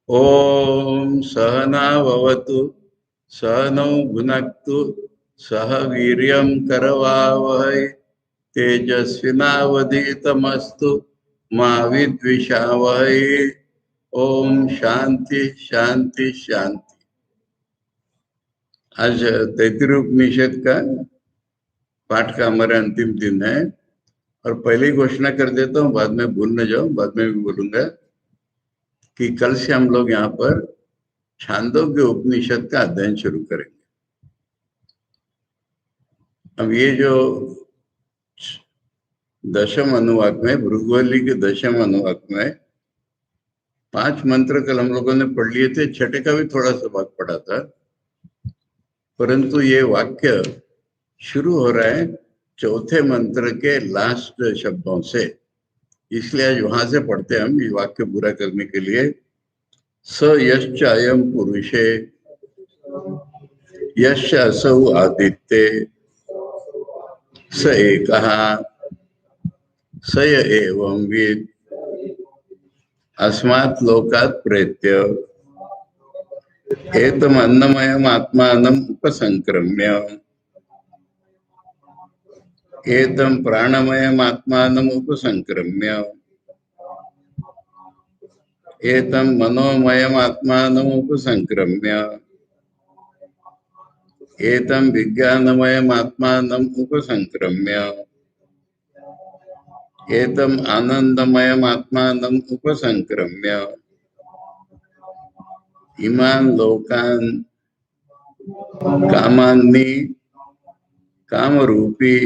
ओम सहनाववतु सहनौ भुनक्तु सह वीर्यं करवावहै तेजस्विनावधीतमस्तु मा विद्विषावहै। ओम शांति शांति शांति। आज तैत्तिरीय उपनिषद का पाठ का हमारा अंतिम दिन है और पहले ही घोषणा कर देता हूँ, बाद में भूल न जाऊं, बाद में भी बोलूंगा कि कल से हम लोग यहाँ पर छांदोग्य उपनिषद का अध्ययन शुरू करेंगे। अब ये जो दशम अनुवाक में, भृगुवल्ली के दशम अनुवाक में 5 मंत्र कल हम लोगों ने पढ़ लिए थे, छठे का भी थोड़ा सा भाग पढ़ा था, परंतु ये वाक्य शुरू हो रहा है चौथे मंत्र के लास्ट शब्दों से, इसलिए आज वहां से पढ़ते हैं हम ये वाक्य पूरा करने के लिए। स यश्च अयं पुरुषे यश्च असौ आदित्ये स एकः स य एवं विद् अस्मात् लोकात् प्रेत्य एतम् अन्नमयम् आत्मानम् उपसंक्रम्य एतम् प्राणमयम् आत्मानम् उपसंक्रम्य एतम् मनोमयम् आत्मानम् उपसंक्रम्य एतम् विज्ञानमयम् आत्मानम् उपसंक्रम्य एतम् आनंदमयम् आत्मानम् उपसंक्रम्य इमान् लोकान् कामान्नि कामरूपी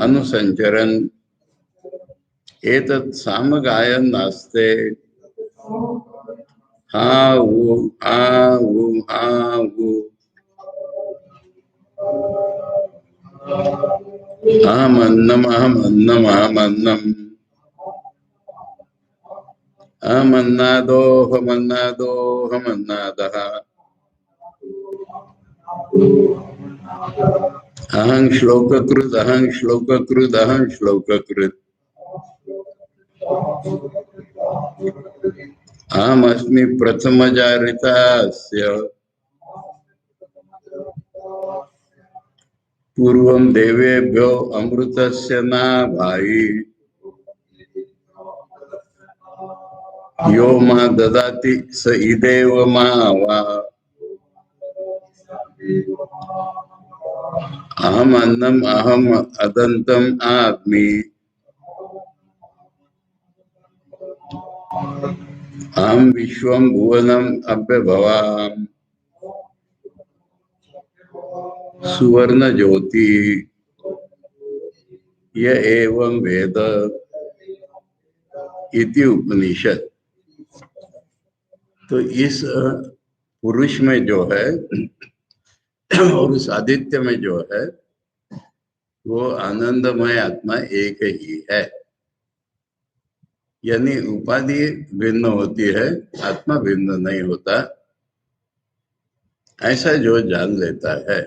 अनुसंचरन् एतत् सामगायन् नास्ते हा वो हा वो हा वो अहमन्नम् अहमन्नम् अहमन्नम् अहमन्नादोऽहमन्नादोऽहमन्नादः अहं श्लोककृत् अहं श्लोककृत् अहं श्लोककृत् अहमस्मि प्रथमजारितास्य पूर्वं देवेभ्यो अमृतस्य नाभायि यो मा ददाति स इदेव मा वा अहम अन्नम अहम अदंतम आत्मी अहम विश्वम भुवनम अभ्यभवाम सुवर्ण ज्योति य एवं वेद इति उपनिषद। तो इस पुरुष में जो है और उस आदित्य में जो है वो आनंदमय आत्मा एक ही है, यानी उपाधि भिन्न होती है, आत्मा भिन्न नहीं होता। ऐसा जो जान लेता है,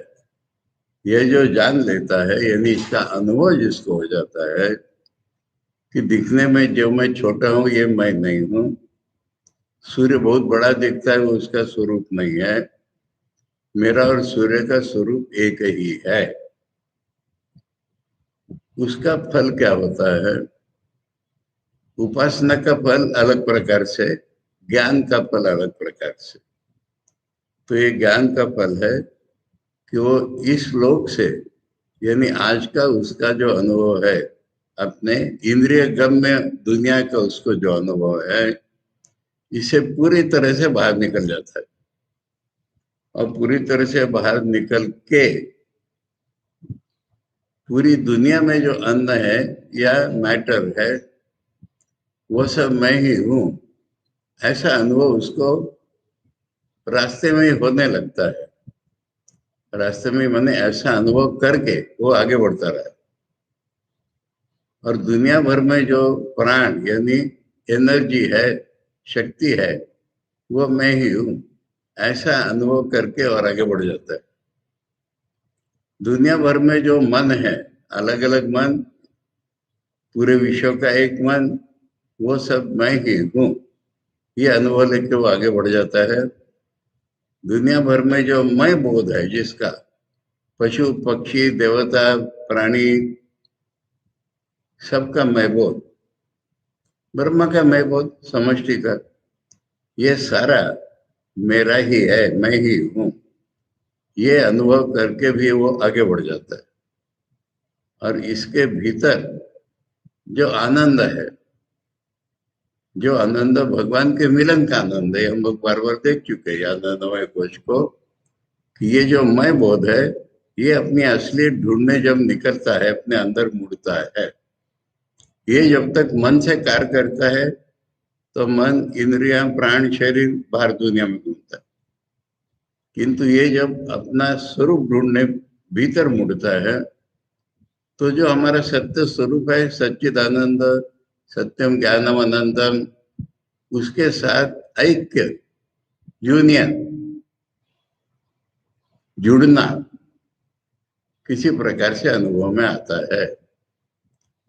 यह जो जान लेता है, यानी इसका अनुभव जिसको हो जाता है कि दिखने में जो मैं छोटा हूं ये मैं नहीं हूं, सूर्य बहुत बड़ा दिखता है वो उसका स्वरूप नहीं है, मेरा और सूर्य का स्वरूप एक ही है। उसका फल क्या होता है? उपासना का फल अलग प्रकार से, ज्ञान का फल अलग प्रकार से। तो ये ज्ञान का फल है कि वो इस लोक से, यानी आज का उसका जो अनुभव है, अपने इंद्रिय गम्य दुनिया का उसको जो अनुभव है, इसे पूरी तरह से बाहर निकल जाता है। और पूरी तरह से बाहर निकल के पूरी दुनिया में जो अन्न है या मैटर है वो सब मैं ही हूं, ऐसा अनुभव उसको रास्ते में ही होने लगता है। रास्ते में मैंने ऐसा अनुभव करके वो आगे बढ़ता रहा। और दुनिया भर में जो प्राण यानी एनर्जी है, शक्ति है, वो मैं ही हूं, ऐसा अनुभव करके और आगे बढ़ जाता है। दुनिया भर में जो मन है, अलग अलग मन, पूरे विश्व का एक मन, वो सब मैं ही हूं, ये अनुभव लेके वो आगे बढ़ जाता है। दुनिया भर में जो मैं बोध है जिसका, पशु पक्षी देवता प्राणी सबका मैं बोध, ब्रह्म का मैं बोध, समष्टि का, ये सारा मेरा ही है, मैं ही हूं, ये अनुभव करके भी वो आगे बढ़ जाता है। और इसके भीतर जो आनंद है, जो आनंद भगवान के मिलन का आनंद है, हम लोग बार बार देख चुके हैं आनंदमय कोश को, कि ये जो मैं बोध है, ये अपनी असलियत ढूंढने जब निकलता है, अपने अंदर मुड़ता है, ये जब तक मन से कार्य करता है तो मन, इंद्रियां, प्राण, शरीर बाहर दुनिया में घूमता है। किंतु ये जब अपना स्वरूप ढूंढने भीतर मुड़ता है, तो जो हमारा सत्य स्वरूप है, सच्चिदानंद, सत्यम ज्ञानम अनंतम, उसके साथ ऐक्य, यूनियन, जुड़ना किसी प्रकार से अनुभव में आता है।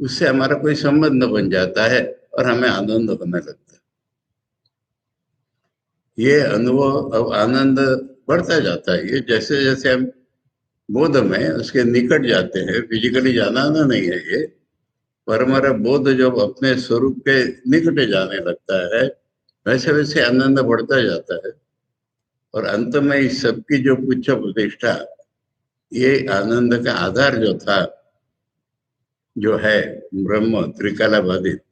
उससे हमारा कोई संबंध बन जाता है और हमें आनंद होने लगता है। ये अनुभव अब आनंद बढ़ता जाता है। ये जैसे जैसे हम बोध में उसके निकट जाते हैं, फिजिकली जाना आना नहीं है ये, पर हमारा बोध जब अपने स्वरूप के निकट जाने लगता है, वैसे वैसे आनंद बढ़ता जाता है। और अंत में इस सबकी जो पुच्छ प्रतिष्ठा, ये आनंद का आधार जो था, जो है ब्रह्म त्रिकाला बाधित,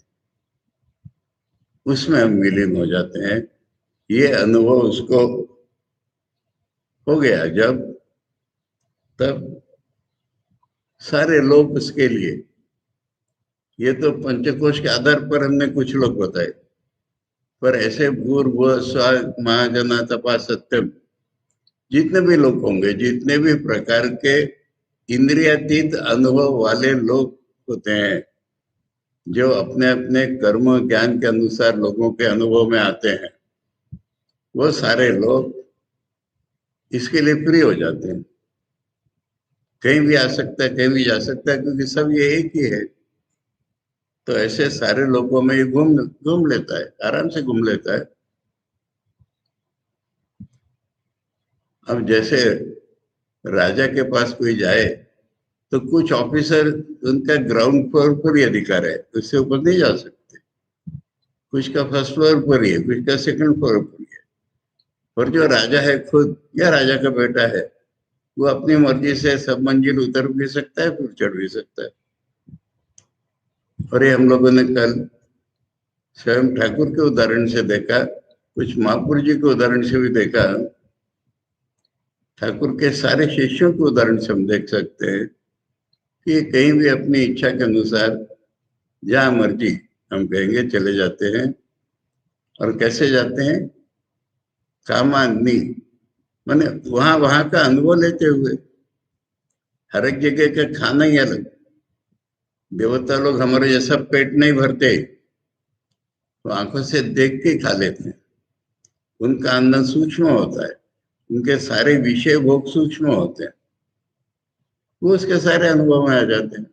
उसमें हम विलीन हो जाते हैं। ये अनुभव उसको हो गया जब, तब सारे लोग उसके लिए, ये तो पंचकोश के आधार पर हमने कुछ लोग बताए, पर ऐसे भूर्भुवः स्वः महाजना तपा सत्यम, जितने भी लोग होंगे, जितने भी प्रकार के इंद्रियातीत अनुभव वाले लोग होते हैं, जो अपने अपने कर्म ज्ञान के अनुसार लोगों के अनुभव में आते हैं, वो सारे लोग इसके लिए फ्री हो जाते हैं। कहीं भी आ सकता है, कहीं भी जा सकता है, क्योंकि सब ये एक ही है। तो ऐसे सारे लोगों में ये घूम घूम लेता है, आराम से घूम लेता है। अब जैसे राजा के पास कोई जाए, तो कुछ ऑफिसर, उनका ग्राउंड फ्लोर पर ही अधिकार है, उससे ऊपर नहीं जा सकते। कुछ का फर्स्ट फ्लोर पर ही है, कुछ का सेकंड फ्लोर पर ही है। और जो राजा है खुद, या राजा का बेटा है, वो अपनी मर्जी से सब मंजिल उतर भी सकता है, फिर चढ़ भी सकता है। और ये हम लोगों ने कल स्वयं ठाकुर के उदाहरण से देखा, कुछ महापुर जी के उदाहरण से भी देखा, ठाकुर के सारे शिष्यों के उदाहरण से हम देख सकते हैं कि कहीं भी अपनी इच्छा के अनुसार जहां मर्जी, हम कहेंगे, चले जाते हैं। और कैसे जाते हैं? कामान्नी, माने वहां वहां का अनुभव लेते हुए। हर एक जगह का खाना ही अलग। देवता लोग हमारे जैसा पेट नहीं भरते, तो आंखों से देख के खा लेते हैं। उनका अन्न सूक्ष्म होता है, उनके सारे विषय भोग सूक्ष्म होते हैं, वो उसके सारे अनुभव में आ जाते हैं।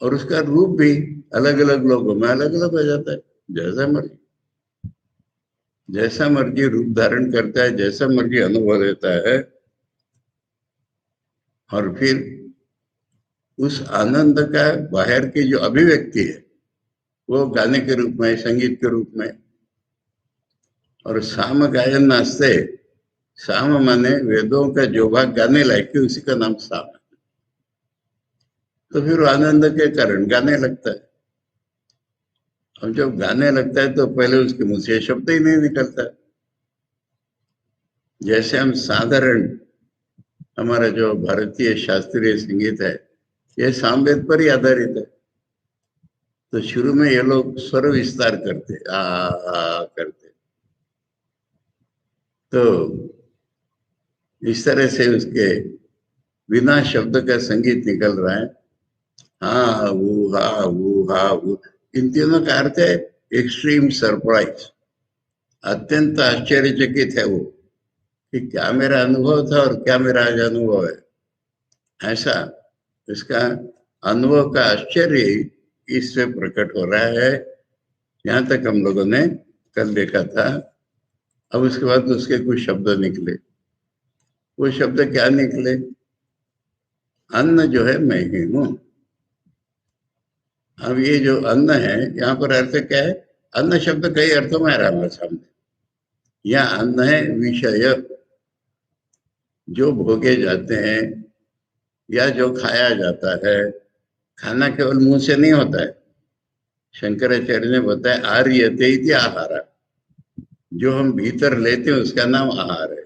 और उसका रूप भी अलग अलग लोगों में अलग अलग हो जाता है। जैसा मर्जी, जैसा मर्जी रूप धारण करता है, जैसा मर्जी अनुभव लेता है। और फिर उस आनंद का बाहर की जो अभिव्यक्ति है, वो गाने के रूप में, संगीत के रूप में। और साम गायन नाचते, साम माने वेदों का जो भाग गाने लायक, उसी का नाम साम है। तो फिर आनंद के कारण गाने लगता है। अब जब गाने लगता है तो पहले उसके मुंह से शब्द ही नहीं निकलता। जैसे हम साधारण, हमारा जो भारतीय शास्त्रीय संगीत है, ये सामवेद पर ही आधारित है। तो शुरू में ये लोग स्वर विस्तार करते, आ करते, तो इस तरह से उसके बिना शब्द का संगीत निकल रहा है। हाँ वो, हा वो, हा वो, इन तीनों का अर्थ है एक्सट्रीम सरप्राइज। अत्यंत आश्चर्यचकित है वो, कि क्या मेरा अनुभव था और क्या मेरा आज अनुभव है। ऐसा इसका अनुभव का आश्चर्य इससे प्रकट हो रहा है। यहाँ तक हम लोगों ने कल देखा था। अब उसके बाद उसके कुछ शब्द निकले। वो शब्द क्या निकले? अन्न जो है मैं ही हूँ। अब ये जो अन्न है, यहाँ पर अर्थ क्या है? अन्न शब्द कई अर्थों में आ रहा है सामने। यहाँ अन्न है विषय, जो भोगे जाते हैं या जो खाया जाता है। खाना केवल मुंह से नहीं होता है। शंकराचार्य ने बताया आर्यते इति आहार, जो हम भीतर लेते हैं उसका नाम आहार है।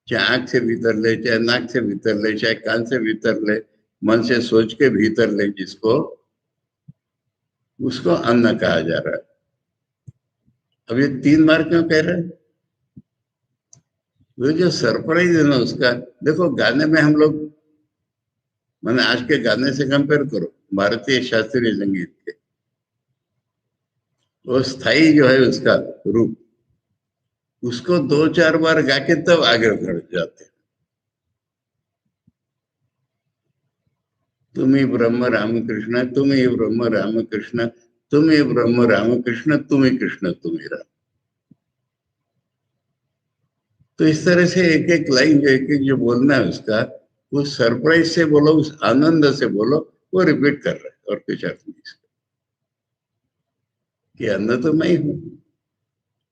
चाहे आंख से भीतर ले, चाहे नाक से भीतर ले, चाहे कान से भीतर ले, मन से सोच के भीतर ले, जिसको उसको अन्न कहा जा रहा है। अब ये 3 बार क्यों कह रहे हैं? वो जो सरप्राइज है ना उसका, देखो गाने में हम लोग, मैंने आज के गाने से कंपेयर करो भारतीय शास्त्रीय संगीत के, वो स्थाई जो है उसका रूप, उसको 2-4 बार गा के तब आगे बढ़ जाते हैं। तुम ही ब्रह्म राम कृष्ण, तुम ही ब्रह्म राम कृष्ण, तुम ही ब्रह्म राम कृष्ण, तुम ही कृष्ण, तुम ही राम। तो इस तरह से एक एक लाइन जो एक एक जो बोलना है उसका, वो सरप्राइज से बोलो, उस आनंद से बोलो, वो रिपीट कर रहे हैं और कुछ अर्थ नहीं इसका। कि अन्न तो मैं ही हूं।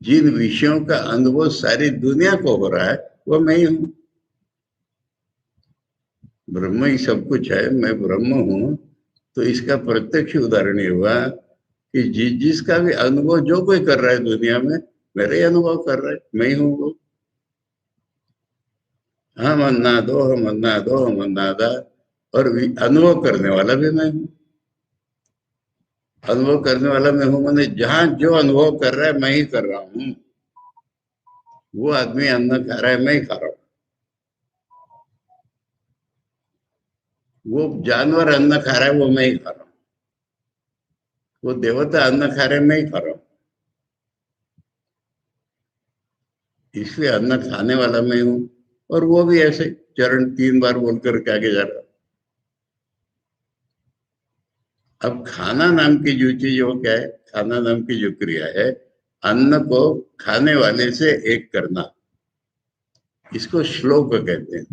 जिन विषयों का अनुभव सारी दुनिया को हो रहा है वो मैं ही हूं। ब्रह्म ही सब कुछ है, मैं ब्रह्म हूं। तो इसका प्रत्यक्ष उदाहरण ये हुआ कि जिसका भी अनुभव जो कोई कर रहा है दुनिया में, मेरा ही अनुभव कर रहा है, मैं ही हूँ वो। हम अन्ना दो, हम अन्ना दो, हम अन्ना दा। और अनुभव करने वाला भी मैं हूँ। अनुभव करने वाला मैं हूँ मैंने जहां जो अनुभव कर रहा है मैं ही कर रहा हूँ। वो आदमी अन्न खा रहा है, मैं ही खा रहा हूँ। वो जानवर अन्न खा रहा है, वो मैं ही खा रहा हूँ। वो देवता अन्न खा रहे हैं, मैं ही खा रहा हूँ। इसलिए अन्न खाने वाला मैं हूँ। और वो भी ऐसे चरण 3 बार बोलकर के आगे जा रहा है। अब खाना नाम की जो चीज, वो क्या है? खाना नाम की जो क्रिया है, अन्न को खाने वाले से एक करना, इसको श्लोक कहते हैं।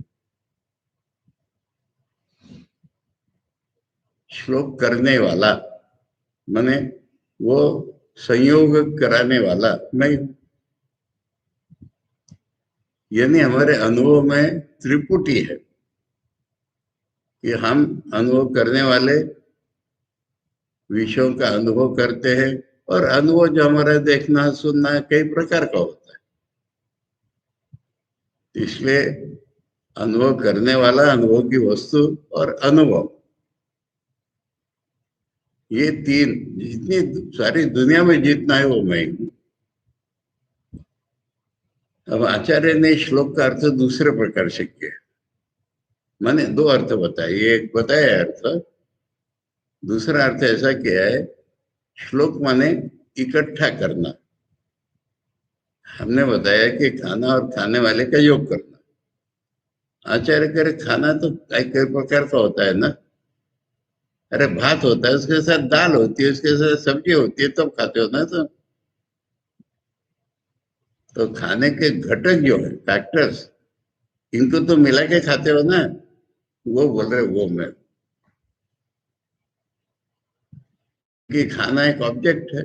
श्लोक करने वाला माने वो संयोग कराने वाला मैं हूं। यानी हमारे अनुभव में त्रिपुटी है कि हम अनुभव करने वाले, विषयों का अनुभव करते हैं। और अनुभव जो हमारा देखना सुनना कई प्रकार का होता है। इसलिए अनुभव करने वाला, अनुभव की वस्तु और अनुभव, ये 3 जितनी सारी दुनिया में जितना है वो मैं हूं। अब आचार्य ने श्लोक का अर्थ दूसरे प्रकार से किया। मैंने 2 अर्थ बताए, एक बताया अर्थ, दूसरा अर्थ ऐसा किया है, श्लोक माने इकट्ठा करना। हमने बताया कि खाना और खाने वाले का योग करना। आचार्य करे खाना तो कई प्रकार का होता है ना। अरे भात होता है, उसके साथ दाल होती है, उसके साथ सब्जी होती है, तब खाते हो ना। तो खाने के घटक जो है, फैक्टर्स, इनको तो मिला के खाते हो ना। वो बोल रहे वो मैं, कि खाना एक ऑब्जेक्ट है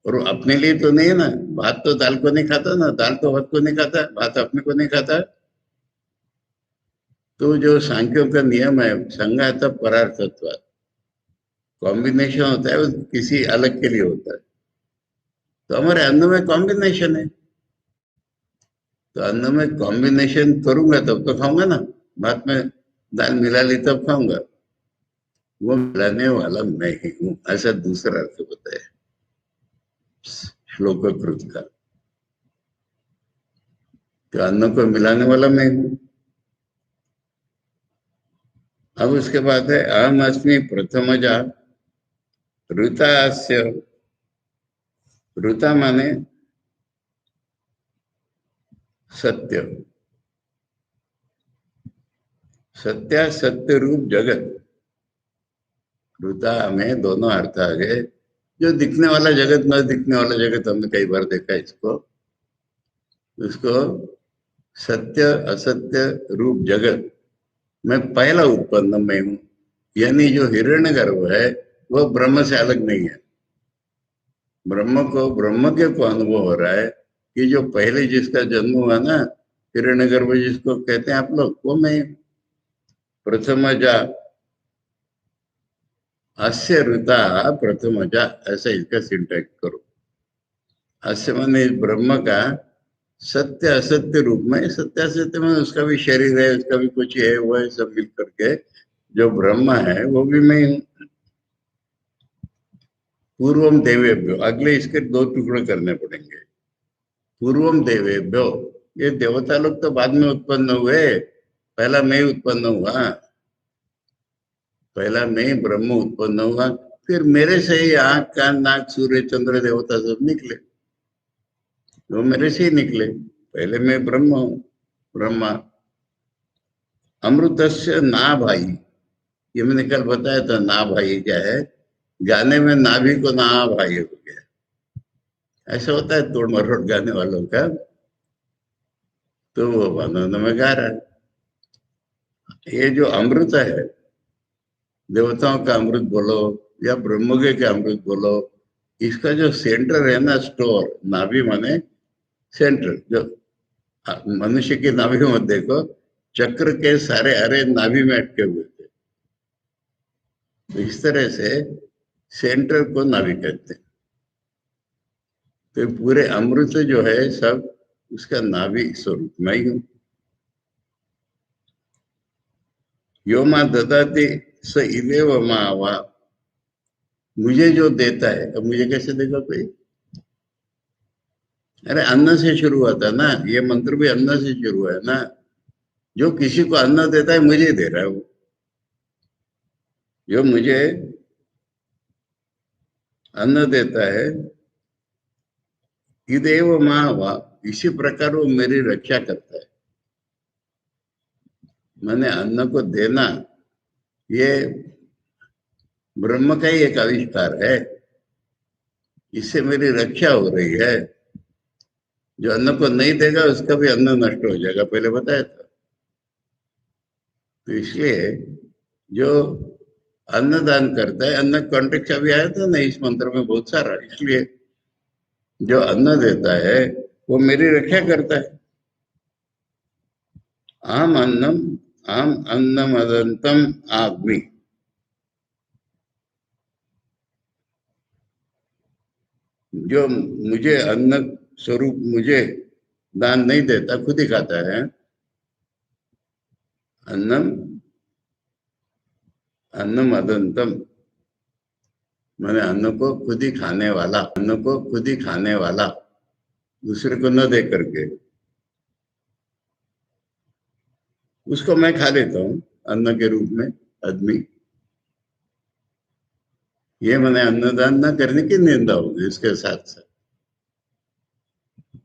और अपने लिए तो नहीं है ना। भात तो दाल को नहीं खाता ना, दाल तो भात को नहीं खाता, भात अपने को नहीं खाता। तो जो सांख्यों का नियम है, संघात परार्थत्व, कॉम्बिनेशन होता है, वो किसी अलग के लिए होता है। तो हमारे अन्न में कॉम्बिनेशन है। तो अन्न में कॉम्बिनेशन करूंगा तब तो खाऊंगा ना। भात में दाल मिला ली तब खाऊंगा। वो मिलाने वाला मैं ही हूं, ऐसा दूसरा अर्थ बताया श्लोककृत का। तो अन्न को मिलाने वाला मैं हूं। अब उसके बाद है अहम अस्मि प्रथमजा ऋतास्य। ऋता माने सत्य, सत्या सत्य रूप जगत। ऋता में दोनों अर्थ आ गए। जो दिखने वाला जगत, न दिखने वाला जगत, हमने कई बार देखा इसको, उसको सत्य असत्य रूप जगत में पहला उत्पन्न मैं हूं, यानी जो हिरण्यगर्भ है वो ब्रह्म से अलग नहीं है। ब्रह्म के को अनुभव हो रहा है कि जो पहले जिसका जन्म हुआ ना, हिरण्यगर्भ जिसको कहते हैं आप लोग, वो मैं प्रथमजा अस्य ऋता प्रथमजा, ऐसा इसका सिंटैक्स करो। अस्य माने ब्रह्म का सत्य असत्य रूप में, सत्य असत्य में उसका भी शरीर है, उसका भी कुछ है, वो है, सब मिल करके जो ब्रह्म है वो भी मैं हूँ। पूर्वम देवेभ्यो, अगले इसके दो टुकड़े करने पड़ेंगे। पूर्वम देवेभ्यो, ये देवता लोग तो बाद में उत्पन्न हुए, पहला मैं उत्पन्न हुआ, पहला मैं ब्रह्म उत्पन्न हुआ, फिर मेरे से ही आंख कान नाक सूर्य चंद्र देवता सब निकले, वो मेरे से ही निकले। पहले मैं ब्रह्म हूँ, ब्रह्मा। अमृतस्य ना भाई, ये मैंने कल बताया था, ना भाई क्या है, गाने में नाभि को ना भाई हो गया, ऐसा होता है तोड़ मरोड़ गाने वालों का, तो वो बनों में गा रहा है। ये जो अमृत है, देवताओं का अमृत बोलो या ब्रह्मज्ञ का अमृत बोलो, इसका जो सेंटर है ना, स्टोर, नाभि माने सेंटर, जो मनुष्य की नाभि मत देखो, चक्र के सारे अरे नाभि में अटके हुए थे, तो इस तरह से सेंटर को नाभि कहते हैं। तो पूरे अमृत जो है सब उसका नाभि स्वरूप में ही हूं। यो मां ददाति स इदेव मां वा, मुझे जो देता है, अब मुझे कैसे देगा कोई? अरे अन्न से शुरू हुआ था ना, ये मंत्र भी अन्न से शुरू हुआ है ना। जो किसी को अन्न देता है मुझे दे रहा है वो, जो मुझे अन्न देता है, इदेव मां वा, इसी प्रकार वो मेरी रक्षा करता है। मैंने अन्न को देना, ये ब्रह्म का ही एक आविष्कार है, इससे मेरी रक्षा हो रही है। जो अन्न को नहीं देगा उसका भी अन्न नष्ट हो जाएगा, पहले बताया था। तो इसलिए जो अन्नदान करता है, अन्न कॉन्टेक्स्ट अभी आया था ना इस मंत्र में बहुत सारा, इसलिए जो अन्न देता है वो मेरी रक्षा करता है। आम अन्नम, आम अन्नम अदंतम आग्नि, जो मुझे अन्न स्वरूप मुझे दान नहीं देता, खुद ही खाता है। अन्नम, अन्नम अदंतम मैंने अन्न को खुद ही खाने वाला, अन्न को खुद ही खाने वाला, दूसरे को न दे करके, उसको मैं खा लेता हूँ अन्न के रूप में, आदमी। ये मैंने अन्नदान न करने की निंदा होगी इसके साथ साथ,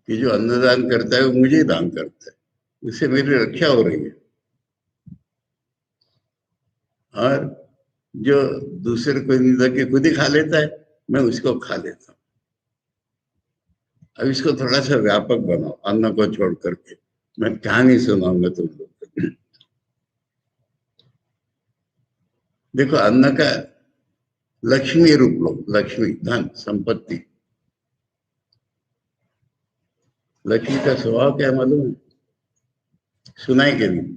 कि जो अन्नदान करता है वो मुझे ही दान करता है, उससे मेरी रक्षा हो रही है। और जो दूसरे को निंदा के खुद ही खा लेता है, मैं उसको खा लेता हूँ। अब इसको थोड़ा सा व्यापक बनाओ, अन्न को छोड़ करके। मैं कहानी सुनाऊंगा तुम लोग को। देखो अन्न का लक्ष्मी रूप लो, लक्ष्मी धन संपत्ति। लक्ष्मी का स्वभाव क्या मालूम है? सुनाई के नहीं,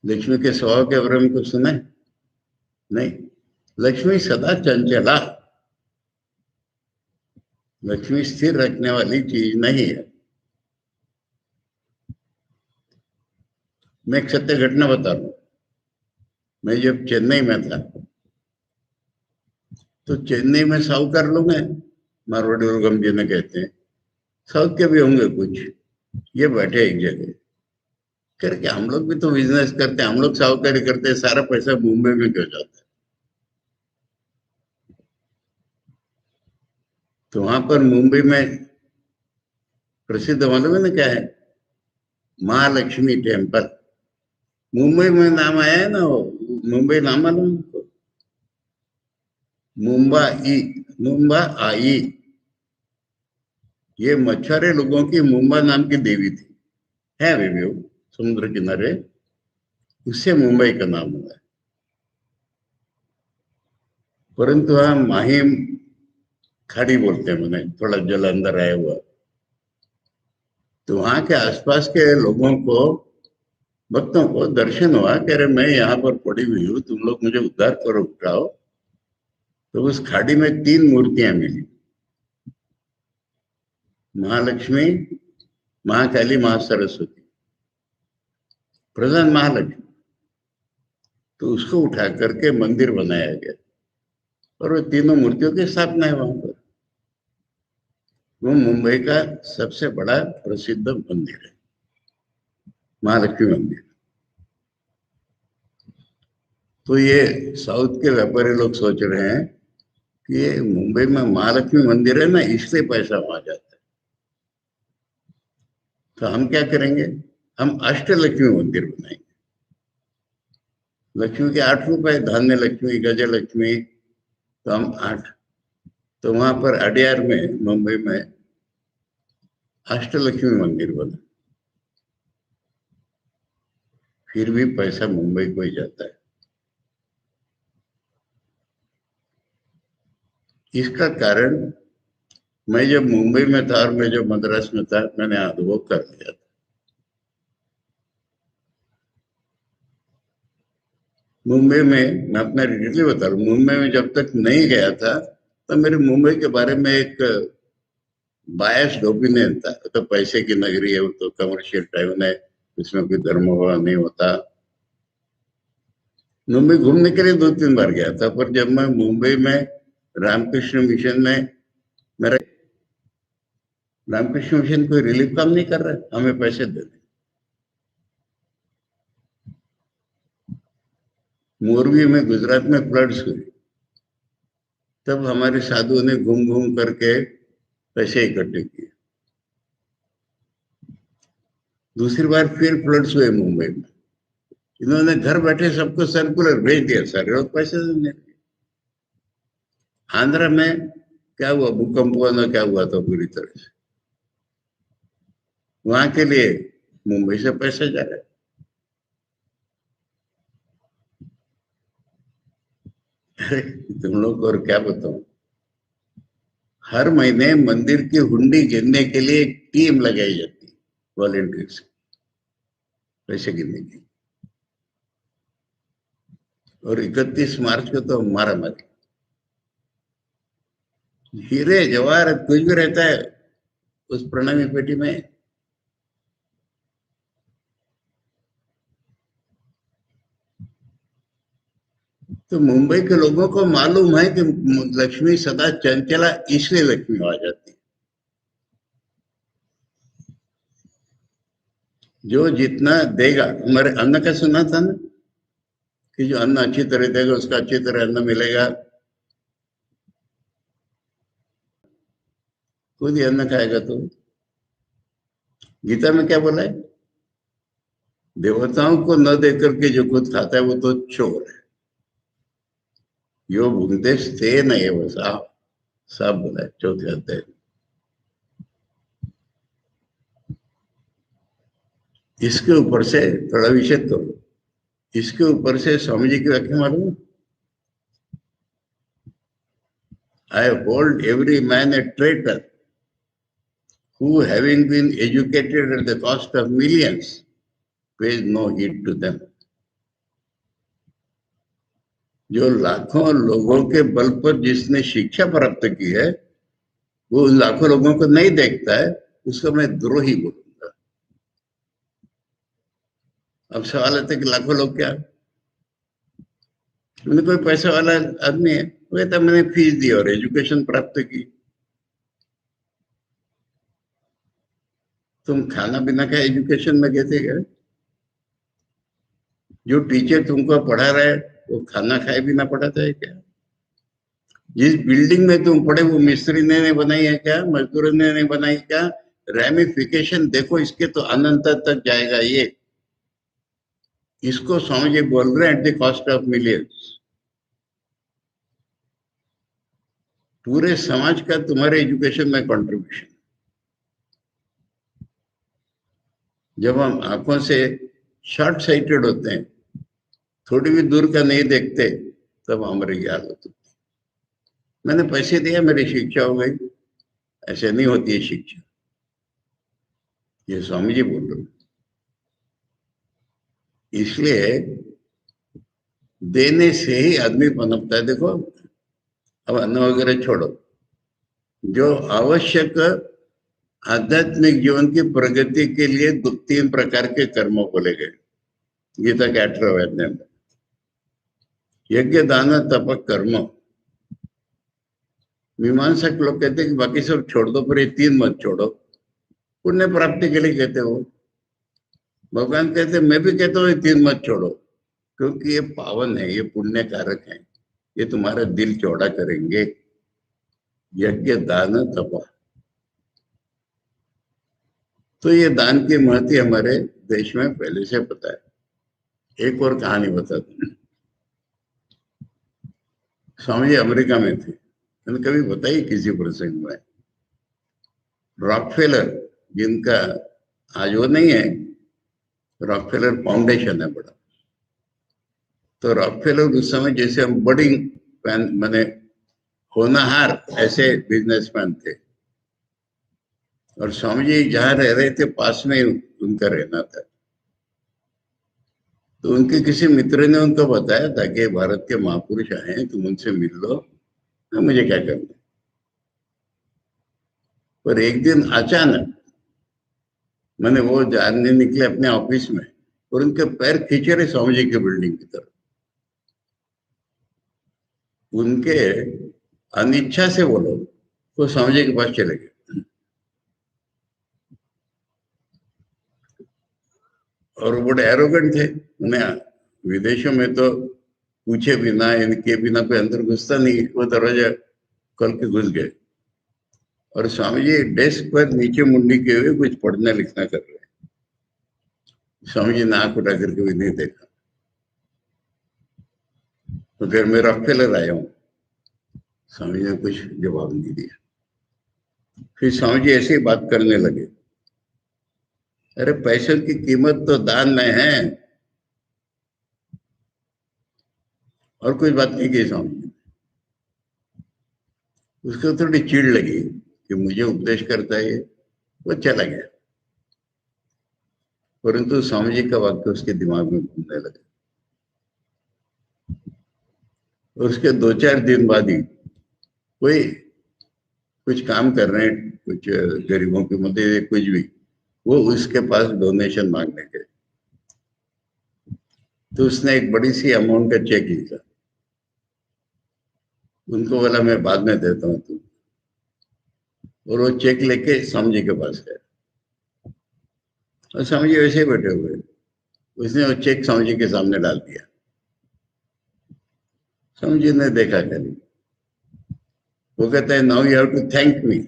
लक्ष्मी के स्वभाव के बारे में कुछ सुना है? नहीं। लक्ष्मी सदा चंचला, लक्ष्मी स्थिर रखने वाली चीज नहीं है। मैं एक सत्य घटना बता रहा हूं। मैं जब चेन्नई में था, तो चेन्नई में साहूकार लोग हैं, मारवाड़ी लोग हम जिन्हें कहते हैं, साउथ के भी होंगे कुछ, ये बैठे एक जगह करके, हम लोग भी तो बिजनेस करते हैं, हम लोग साहूकारी करते हैं, सारा पैसा मुंबई में क्यों जाता है? तो वहां पर मुंबई में प्रसिद्ध मालूम है ना क्या है? महालक्ष्मी टेम्पल। मुंबई में नाम आया है ना वो, मुंबई नाम मालूम है? मुंबई, मुंबा आई, ये मछुआरे लोगों की मुंबा नाम की देवी थी, है अभी भी वो समुद्र किनारे, उससे मुंबई का नाम हुआ है। परंतु वहां माहिम खाड़ी बोलते हैं, मैंने थोड़ा जल अंदर आया हुआ, तो वहां के आसपास के लोगों को, भक्तों को दर्शन हुआ कि अरे मैं यहाँ पर पड़ी हुई हूँ, तुम लोग मुझे उद्धार करो, उठाओ। तो उस खाड़ी में 3 मूर्तियां मिली, महालक्ष्मी, महाकाली, महासरस्वती, प्रधान महालक्ष्मी। तो उसको उठा करके मंदिर बनाया गया और वो तीनों मूर्तियों की स्थापना है वहां पर। वो मुंबई का सबसे बड़ा प्रसिद्ध मंदिर है, महालक्ष्मी मंदिर। तो ये साउथ के व्यापारी लोग सोच रहे हैं कि ये मुंबई में महालक्ष्मी मंदिर है ना, इसलिए पैसा वहां जाता है। तो हम क्या करेंगे, हम अष्टलक्ष्मी मंदिर बनाएंगे। लक्ष्मी के 8 रुपए, धान्य लक्ष्मी, गजलक्ष्मी, तो हम 8। तो वहां पर अडियार में, मुंबई में अष्टलक्ष्मी मंदिर बना, फिर भी पैसा मुंबई को ही जाता है। इसका कारण, मैं जब मुंबई में था और मैं जब मद्रास में था, मैंने अनुभव कर लिया था। मुंबई में, मैं अपना डिटेल बता रहा हूँ, मुंबई में जब तक नहीं गया था तो मेरे मुंबई के बारे में एक बायस्ड ओपिनियन था, तो पैसे की नगरी है, वो तो कमर्शियल टाउन है, उसमें कोई धर्म नहीं होता। मुंबई घूमने के लिए 2-3 बार गया था, पर जब मैं मुंबई में रामकृष्ण मिशन में, मेरा रामकृष्ण मिशन कोई रिलीफ काम नहीं कर रहा है, हमें पैसे दे रहे। मोरबी में, गुजरात में फ्लड्स हुई, तब हमारे साधुओं ने घूम घूम करके पैसे इकट्ठे किए। दूसरी बार फिर फ्लड्स हुए मुंबई में, इन्होंने घर बैठे सबको सर्कुलर भेज दिया, सारे लोग पैसे देने। आंध्र में क्या हुआ, भूकंप हुआ ना, क्या हुआ था पूरी तरह से, वहां के लिए मुंबई से पैसे जा रहे। अरे तुम लोग और क्या बताऊं, हर महीने मंदिर की हुंडी गिनने के लिए एक टीम लगाई जाती है, वॉलेंटियर्स, पैसे गिनने की। और 31 मार्च को तो मारा मारी, हीरे जवाहरात कुछ भी रहता है उस प्रणामी पेटी में। तो मुंबई के लोगों को मालूम है कि लक्ष्मी सदा चंचला, इसलिए लक्ष्मी आ जाती है। जो जितना देगा, हमारे अन्न का सुना था ना, कि जो अन्न अच्छी तरह देगा उसका अच्छी तरह अन्न मिलेगा। खुद ही अन्न खाएगा तो, गीता में क्या बोला है, देवताओं को न देकर के जो खुद खाता है वो तो चोर है। यो भूनते थे नहीं, वो साफ साफ बोला है चौथे अध्याय। इसके ऊपर से थोड़ा विषय करो, इसके ऊपर से स्वामी जी की व्याख्या मालूम, I hold every man A traitor who having been educated at the cost of millions pays no heed to them। जो लाखों लोगों के बल पर जिसने शिक्षा प्राप्त की है, वो उन लाखों लोगों को नहीं देखता है, उसको मैं द्रोही बोलूंगा। अब सवाल आता है कि लाखों लोग क्या, मैंने कोई पैसे वाला आदमी है, वो कहता मैंने फीस दी और एजुकेशन प्राप्त की। तुम खाना पीना का एजुकेशन में कहते क्या, जो टीचर तुमको पढ़ा रहा है वो खाना खाए भी ना पढ़ाता है क्या? जिस बिल्डिंग में तुम पढ़े वो मिस्त्री ने नहीं बनाई है क्या, मजदूरों ने नहीं बनाई क्या? रेमिफिकेशन देखो इसके, तो अनंत तक जाएगा ये। इसको स्वामी जी बोल रहे हैं at the cost of millions. पूरे समाज का तुम्हारे एजुकेशन में कंट्रीब्यूशन। जब हम आंखों से शॉर्ट साइटेड होते हैं, थोड़ी भी दूर का नहीं देखते, तब हमारी ये हालत होती है। मैंने पैसे दिए, मेरी शिक्षा हो गई, ऐसे नहीं होती है शिक्षा। ये स्वामी जी बोल रहे। इसलिए देने से ही आदमी पनपता है। देखो, अब अन्न वगैरह छोड़ो, जो आवश्यक आध्यात्मिक जीवन की प्रगति के लिए 3 प्रकार के कर्म बोले गए गीता के 18वें अध्याय में। यज्ञ, दान, तप, कर्म। मीमांसक लोग कहते हैं कि बाकी सब छोड़ दो, पर ये 3 मत छोड़ो। पुण्य प्राप्ति के लिए कहते हो। भगवान कहते हैं, मैं भी कहता हूँ ये 3 मत छोड़ो, क्योंकि ये पावन है, ये पुण्य कारक है, ये तुम्हारा दिल चौड़ा करेंगे। यज्ञ, दान, तप। तो ये दान की महत्व हमारे देश में पहले से पता है। एक और कहानी बता दूं। स्वामी जी अमेरिका में थे, मैंने कभी बताई किसी प्रसंग में। रॉकफेलर, जिनका आज वो नहीं है, रॉकफेलर फाउंडेशन है बड़ा। तो रॉकफेलर उस समय जैसे हम बड़ी मैंने होनहार ऐसे बिजनेसमैन थे, और स्वामी जी जहाँ रह रहे थे पास में उनका रहना था। तो उनके किसी मित्र ने उनको बताया था कि भारत के महापुरुष आए हैं, तुम उनसे मिल लो, तो मुझे क्या करना। पर एक दिन अचानक मैंने वो जानने निकले अपने ऑफिस में, और उनके पैर खींचे रहे स्वामी जी की बिल्डिंग की तरफ। उनके अनिच्छा से वो लोग तो स्वामी जी के पास चले गए, और वो बड़े एरोगेंट थे। उन्हें विदेशों में तो पूछे बिना, इनके बिना कोई अंदर घुसता नहीं, वो दरवाजा खोल के घुस गए। और स्वामी जी डेस्क पर नीचे मुंडी किए हुए कुछ पढ़ना लिखना कर रहे हैं। स्वामी जी ने आंख उठा करके भी नहीं देखा। तो फिर मैं रॉकफेलर आया हूँ, स्वामी जी ने कुछ जवाब नहीं दिया। फिर स्वामी जी ऐसे ही बात करने लगे, अरे पैसों की कीमत तो दान में है। और कोई बात नहीं की स्वामी जी। उसको थोड़ी चिढ़ लगी कि मुझे उपदेश करता है ये, वो चला गया। परंतु स्वामी जी का वाक्य उसके दिमाग में घूमने लगा। और उसके 2-4 दिन बाद ही कोई कुछ काम कर रहे हैं, कुछ गरीबों की मदद, कुछ भी, वो उसके पास डोनेशन मांगने गए। तो उसने एक बड़ी सी अमाउंट का चेक लिखा, उनको बोला मैं बाद में देता हूँ तुम। और वो चेक लेके स्वामी जी के पास गया, और स्वामी जी वैसे ही बैठे हुए। उसने वो चेक स्वामी जी के सामने डाल दिया। स्वामी जी ने देखा खाली। वो कहता है, now you have to thank me,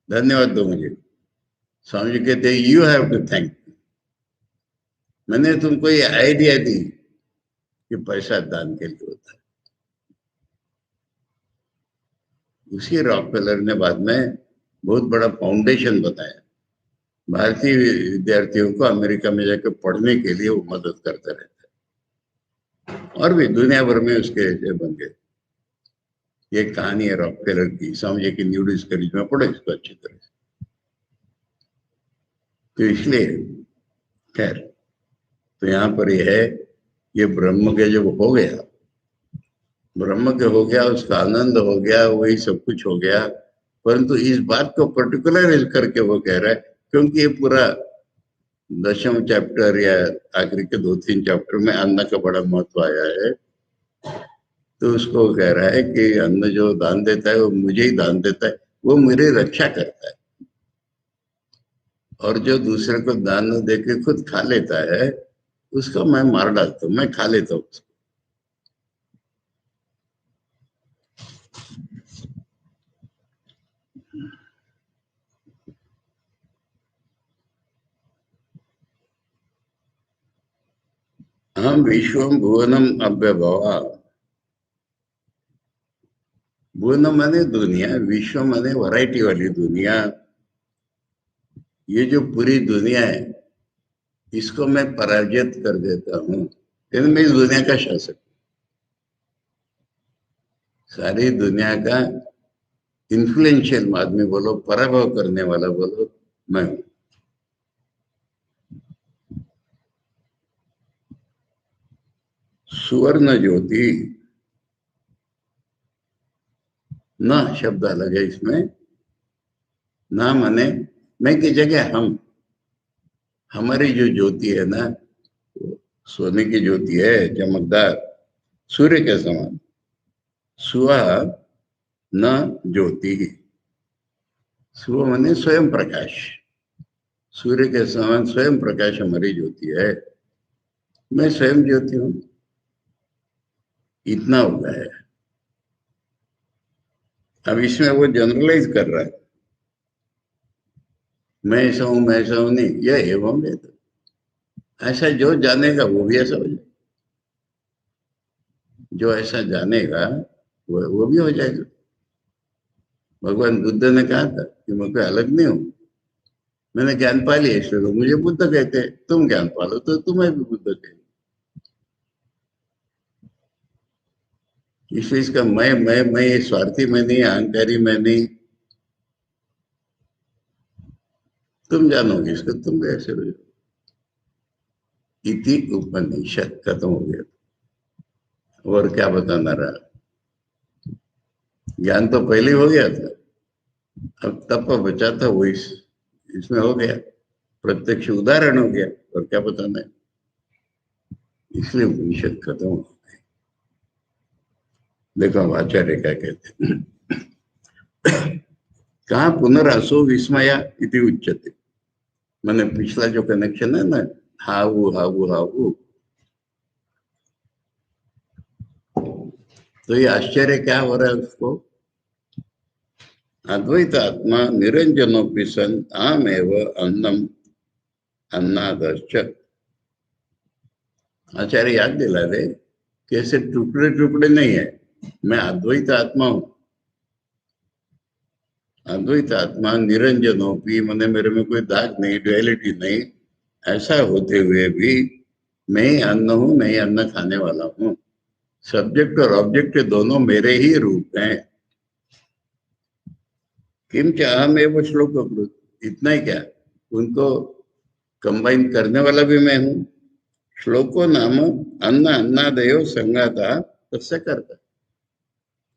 धन्यवाद दो मुझे। स्वामी जी कहते हैं, you have to thank me, मैंने तुमको ये आइडिया दी कि पैसा दान के लिए होता है। उसी रॉकफेलर ने बाद में बहुत बड़ा फाउंडेशन बताया, भारतीय विद्यार्थियों को अमेरिका में जाकर पढ़ने के लिए वो मदद करता रहता है। और भी दुनिया भर में उसके ऐसे बन गए। ये कहानी है रॉकफेलर की, स्वामी जी की न्यू डिस्कवरीज में पढ़ो इसको अच्छी तरह से। तो इसलिए खैर, तो यहाँ पर यह है, ये ब्रह्म के जब हो गया, ब्रह्म के हो गया, उसका आनंद हो गया, वही सब कुछ हो गया। परंतु इस बात को पर्टिकुलर करके वो कह रहा है, क्योंकि ये पूरा 10वां चैप्टर या आखिरी के 2-3 चैप्टर में अन्न का बड़ा महत्व आया है। तो उसको कह रहा है कि अन्न जो दान देता है वो मुझे ही दान देता है, वो मेरी रक्षा करता है। और जो दूसरे को दान न दे के खुद खा लेता है, उसको मैं मार डालता हूँ, मैं खा लेता हूँ उसको। हम विश्वम भुवनम अव्यभवा, गुण माने दुनिया, विश्व माने वैरायटी वाली दुनिया। ये जो पूरी दुनिया है इसको मैं पराजित कर देता हूँ, लेकिन मैं इस दुनिया का शासक, सारी दुनिया का इन्फ्लुएंशियल आदमी बोलो, पराभव करने वाला बोलो, मैं हूं। सुवर्ण ज्योति, न शब्द अलग है इसमें। ना माने मैं की जगह हम, हमारी जो ज्योति है ना, सोने की ज्योति है, चमकदार, सूर्य के समान। सुहा न ज्योति, सुहा माने स्वयं प्रकाश, सूर्य के समान स्वयं प्रकाश हमारी ज्योति है। मैं स्वयं ज्योति हूं, इतना होता है। अब इसमें वो जनरलाइज कर रहा है, मैं ऐसा हूं, मैं ऐसा हूं, नहीं, यह एवं है। तो ऐसा जो जानेगा वो भी ऐसा हो जाएगा, जो ऐसा जानेगा वो भी हो जाएगा। भगवान बुद्ध ने कहा था कि मैं कोई अलग नहीं हूं, मैंने ज्ञान पा लिया इसलिए लोग मुझे बुद्ध कहते हैं। तुम ज्ञान पालो तो तुम्हें भी बुद्ध कहते। इसलिए इसका मैं ये स्वार्थी मैं नहीं, अहंकारी मैं नहीं, तुम जानोगे इसको, तुम कैसे हो। इति उपनिषद खत्म हो गया। और क्या बताना रहा, ज्ञान तो पहले हो गया था, अब तप बचा था वो इसमें हो गया, प्रत्यक्ष उदाहरण हो गया, और क्या बताना है। इसलिए उपनिषद खत्म हो। देखो अब आचार्य क्या कहते हैं, कहा पुनरासो विस्मया इति उच्यते, मैंने पिछला जो कनेक्शन है ना, हाउ हाउ हाउ, तो ये आश्चर्य क्या हो रहा है उसको, अद्वैत आत्मा निरंजनोपि सन आमेव अन्नम अन्नादश्च। आचार्य याद दिला रहे कि ऐसे टुकड़े टुकड़े नहीं है, मैं अद्वैत आत्मा हूं। अद्वैत आत्मा निरंजनोपि मैंने मेरे में कोई दाग नहीं, ड्युअलिटी नहीं, ऐसा होते हुए भी मैं ही अन्न हूं, मैं ही अन्न खाने वाला हूं। सब्जेक्ट और ऑब्जेक्ट दोनों मेरे ही रूप हैं। किंच अहम एवं श्लोक, इतना ही क्या, उनको कंबाइन करने वाला भी मैं हूं। श्लोको नाम अन्न अन्नादयो संगाता तस्य करता,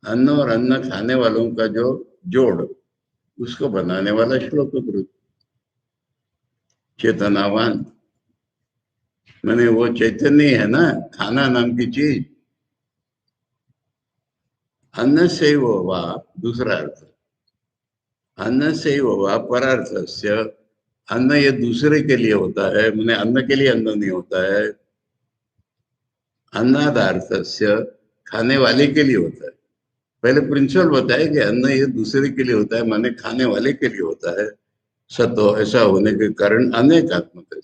अन्न और अन्न खाने वालों का जो जोड़, उसको बनाने वाला श्लोक कृत। चेतनावान मैंने वो चैतन्य है ना, खाना नाम की चीज। अन्न से वो वा, दूसरा अर्थ, अन्न से वो परार्थ से, अन्न ये दूसरे के लिए होता है, मैंने अन्न के लिए अन्न नहीं होता है। अन्नादार्थ से खाने वाले के लिए होता है। पहले प्रिंसिपल बताया कि अन्न ये दूसरे के लिए होता है, माने खाने वाले के लिए होता है। सतो ऐसा होने के कारण अनेकात्मक,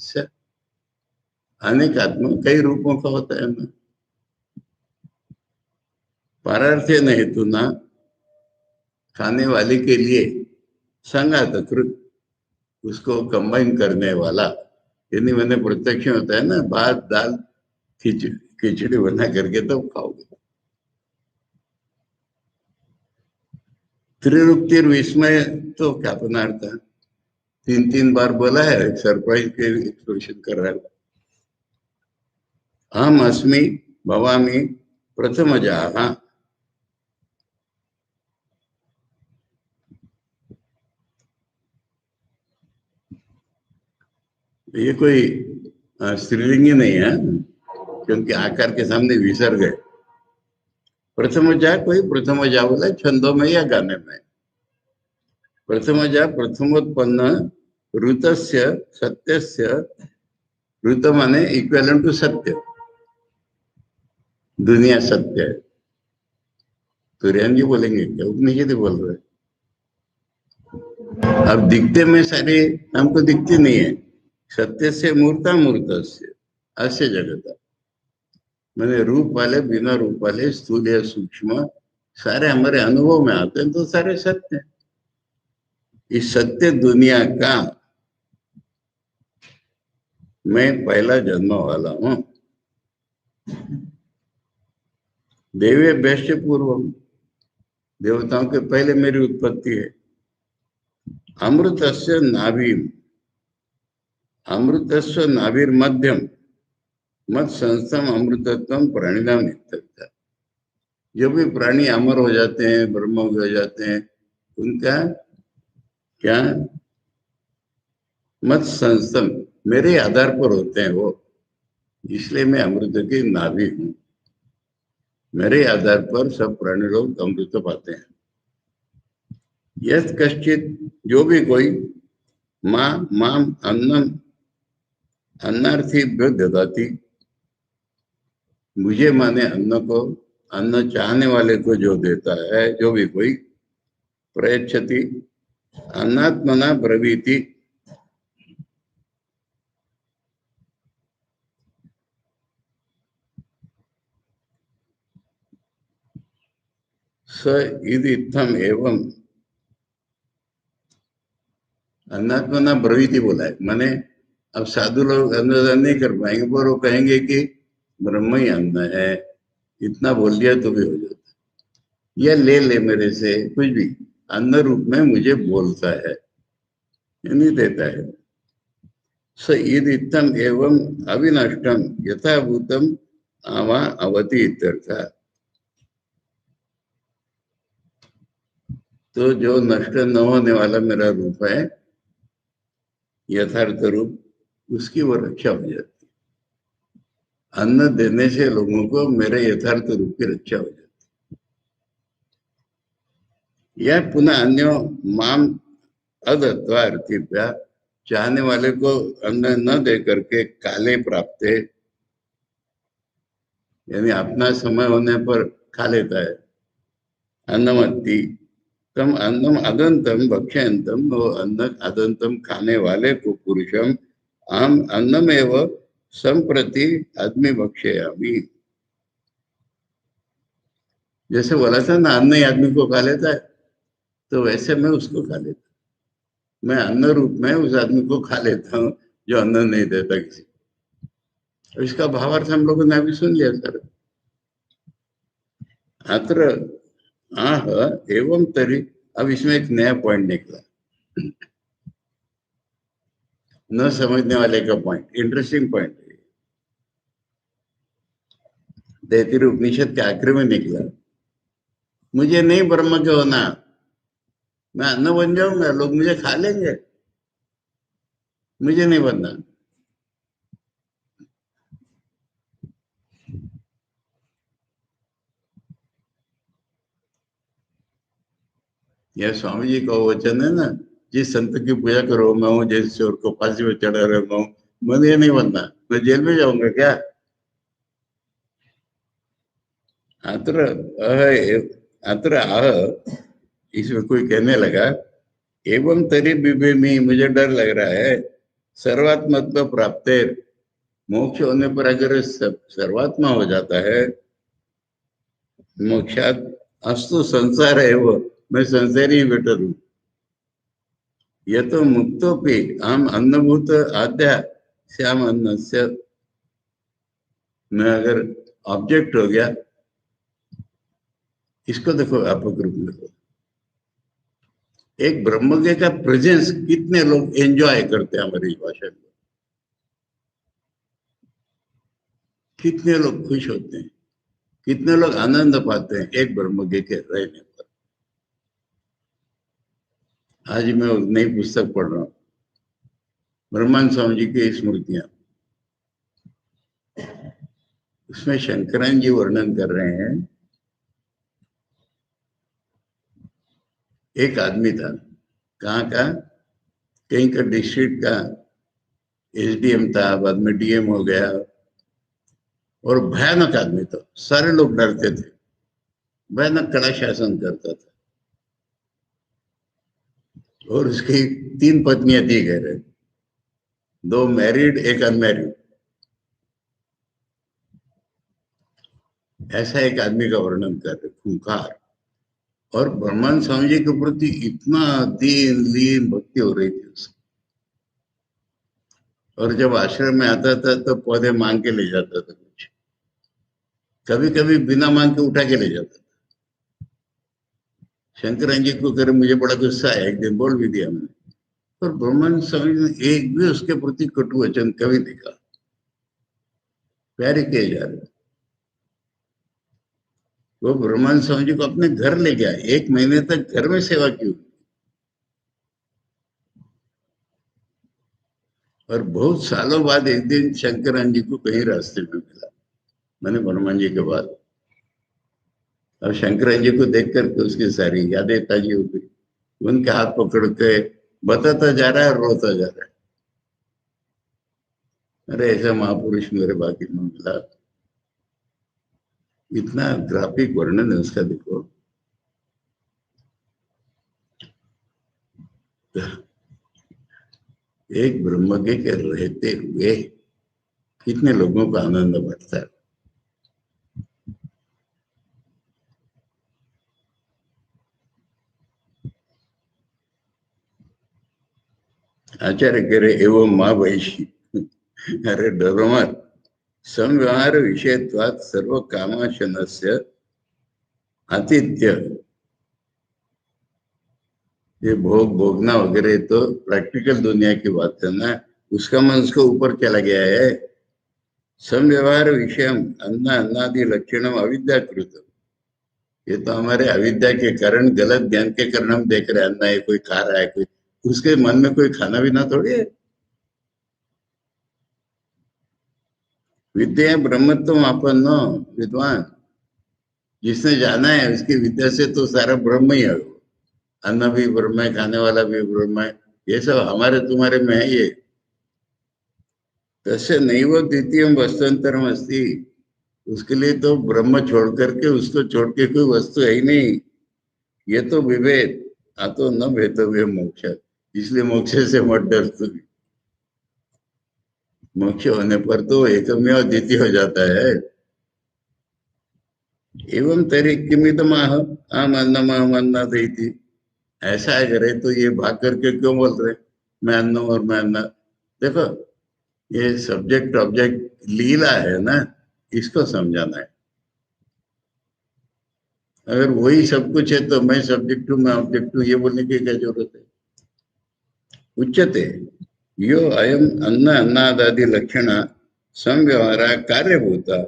अनेकात्म कई रूपों का होता है अन्न। पारार्थ्य न हेतु ना, खाने वाले के लिए, संगात कृत, उसको कंबाइन करने वाला, यानी मैंने प्रत्यक्ष होता है ना, भात दाल खिचड़ी, खिचड़ी बना करके तो खाओगे। त्रिरुक्ति विस्मय तो क्या पदार्थ है, तीन तीन बार बोला है, सरप्राइज के एक्सप्रेशन कर रहा है। अहम अस्मि भवामी प्रथमजाः, ये कोई स्त्रीलिंगी नहीं है, क्योंकि आकार के सामने विसर्ग है। प्रथमजा कोई प्रथमजा बोला छंदों में या गाने में। प्रथमजा प्रथमोत्पन्न ऋतस्य सत्यस्य, ऋत माने इक्वेलेंट टू सत्य, दुनिया सत्य है। सूर्यन जी बोलेंगे क्या, उपनिषद बोल रहे। अब दिखते में सारे हमको दिखती नहीं है। सत्य से मूर्ता मूर्त से अस्य जगत, मैंने रूप वाले बिना रूप वाले, स्थूल या सूक्ष्म, सारे हमारे अनुभव में आते हैं तो सारे सत्य हैं। इस सत्य दुनिया का मैं पहला जन्म वाला हूं। देवे वैश्य पूर्वम, देवताओं के पहले मेरी उत्पत्ति है। अमृतस्य नाभि, अमृतस्व नाभिर मध्यम, मत संस्थम अमृतत्वम प्राणिनाम इत्यर्थ। जो भी प्राणी अमर हो जाते हैं, ब्रह्म हो जाते हैं, उनका क्या मत संस्थम, मेरे आधार पर होते हैं वो। इसलिए मैं अमृत की नाभि हूं। मेरे आधार पर सब प्राणी लोग अमृत पाते हैं। यस कश्चित, जो भी कोई माँ माम अन्नम अन्नार्थी ददाती, मुझे माने अन्न को, अन्न चाहने वाले को जो देता है, जो भी कोई प्रयच्छति अन्नात्मना ब्रवीति, स इद इत्थम एवं, अन्नात्मना ब्रवीति बोला है, माने अब साधु लोग अन्नदान नहीं कर पाएंगे, पर वो कहेंगे कि ब्रह्म ही अन्न है, इतना बोल दिया तो भी हो जाता है। या ले ले मेरे से कुछ भी, अन्न रूप में मुझे बोलता है, ये नहीं देता है। स ईद इत्थम एवं अविनष्टम यथाभूतम आवा अवति इत्यर्थ। तो जो नष्ट न होने वाला मेरा रूप है, यथार्थ रूप, उसकी वो रक्षा हो जाती है। अन्न देने से लोगों को मेरे यथार्थ रूप की रक्षा हो जाती है। यह पुनः अन्यो माम अदत्वा अर्थिभ्या, चाहने वाले को अन्न न दे करके काले प्राप्त, यानी अपना समय होने पर खा लेता है। अन्नमत्ती तम अन्नम अदंतम भक्ष्यंतम, वो अन्न अदंतम खाने वाले को पुरुषम हम अन्नमेव संप्रति आदमी भक्ष्यामि। जैसे बोला था ना, अन्न ही आदमी को खा लेता है, तो वैसे मैं उसको खा लेता हूँ। मैं अन्न रूप में उस आदमी को खा लेता हूँ जो अन्न नहीं देता किसी को। इसका भावार्थ हम लोगों ने अभी सुन लिया सर। अत्र आह एवं तरी, अब इसमें एक नया पॉइंट निकला, न समझने वाले का पॉइंट, इंटरेस्टिंग पॉइंट है। तैत्तिरीय उपनिषद के आखिर में निकला, मुझे नहीं ब्रह्म के होना, मैं अन्न बन जाऊंगा, लोग मुझे खा लेंगे, मुझे नहीं बनना। यह स्वामी जी का वचन है ना, जिस संत की पूजा करो मैं हूँ, जिस चोर को फांसी में चढ़ा रहा हूँ, मुझे नहीं बनना, मैं जेल में जाऊंगा क्या? अत्र अत्र आह, इसमें कोई कहने लगा, एवं तरी बिबेमी, मुझे डर लग रहा है, सर्वात्मत्व प्राप्त, मोक्ष होने पर अगर सर्वात्मा हो जाता है, मोक्षात अस्तु संसार है वो, मैं संसारी ही बेटर हूँ। यह तो मुक्तोपि हम अन्नभूत आद्या श्याम अन्न से, मैं अगर ऑब्जेक्ट हो गया, इसको देखो व्यापक रूप में देखो, एक ब्रह्मज्ञ का प्रेजेंस कितने लोग एंजॉय करते हैं हमारी भाषा में, कितने लोग खुश होते हैं, कितने लोग आनंद पाते हैं एक ब्रह्मज्ञ के रहने पर। आज मैं एक नई पुस्तक पढ़ रहा हूँ, ब्रह्मानंद स्वामी जी की स्मृतियां, उसमें शंकरानंद जी वर्णन कर रहे हैं, एक आदमी था, कहाँ का, कहीं का डिस्ट्रिक्ट का एसडीएम था, बाद में डीएम हो गया, और भयानक आदमी था, सारे लोग डरते थे, भयानक कड़ा शासन करता था, और उसकी 3 पत्नियां थी घर, 2 मैरिड, एक अनमैरिड। ऐसा एक आदमी का वर्णन कर रहे, खूंखार। और ब्रह्मानंद स्वामी जी के प्रति इतना दीन लीन भक्ति हो रही थी उसकी। और जब आश्रम में आता था तो पौधे मांग के ले जाता था कुछ, कभी कभी बिना मांग के उठा के ले जाता था। शंकरानंद जी को करे मुझे बड़ा गुस्सा है, एक दिन बोल भी दिया मैंने, पर ब्रह्मानंद स्वामी ने एक भी उसके प्रति कटु वचन कभी नहीं कहा, प्यारे किए जा रहे। वो ब्रह्मानंद स्वामी जी को अपने घर ले गया, 1 महीने तक घर में सेवा की। और बहुत सालों बाद एक दिन शंकरानंद जी को कहीं रास्ते में मिला, मैंने ब्रह्मानंद जी के बाद। और शंकरानंद जी को देख करके उसकी सारी यादें ताजी हो गई। उनके हाथ पकड़ के बताता जा रहा है और रोता जा रहा है, अरे ऐसा महापुरुष मेरे बाकी में मिला। इतना ग्राफिक वर्णन है उसका, देखो। एक ब्रह्मज्ञ के रहते हुए कितने लोगों को आनंद बढ़ता है। आचार्य कह रहे एवं माँ वैशी, अरे डरो मत, संव्यवहार विषयत्वात् सर्व कामाशनस्य आतिथ्य। ये भोग भोगना वगैरह तो प्रैक्टिकल दुनिया की बात है ना, उसका मन उसके ऊपर चला गया है। संव्यवहार विषय अन्न अन्नादि लक्षणम अविद्याकृत, ये तो हमारे अविद्या के कारण, गलत ज्ञान के कारण हम देख रहे हैं अन्ना है, कोई खा रहा है, कोई उसके मन में कोई खाना भी ना थोड़ी है। विद्या ब्रह्मत्व आपन्न विद्वान, जिसने जाना है उसकी विद्या से तो सारा ब्रह्म ही है। अन्न भी ब्रह्म है, खाने वाला भी ब्रह्म है, ये सब हमारे तुम्हारे में है ये। तस्य नैव द्वितीय वस्तुअंतरम अस्ति, उसके लिए तो ब्रह्म छोड़ करके, उसको छोड़ के कोई वस्तु है ही नहीं। ये तो विभेद आतो न भेदव्य मोक्ष, इसलिए मोक्ष से मत डर तू। मोक्ष होने पर तो एकमेव द्वितीय हो जाता है। एवं तरी किमिदम आम अन्नम अहम अन्नादि, ऐसा करे तो ये भाग करके क्यों बोल रहे मैं अन्न और मैं अन्ना। देखो ये सब्जेक्ट ऑब्जेक्ट लीला है ना, इसको समझाना है। अगर वही सब कुछ है तो मैं सब्जेक्ट हूँ, मैं ऑब्जेक्ट हूँ, ये बोलने की क्या जरूरत है। उच्यते यो अयम अन्न अन्नादादि लक्षण संव्यवहार कार्यभूता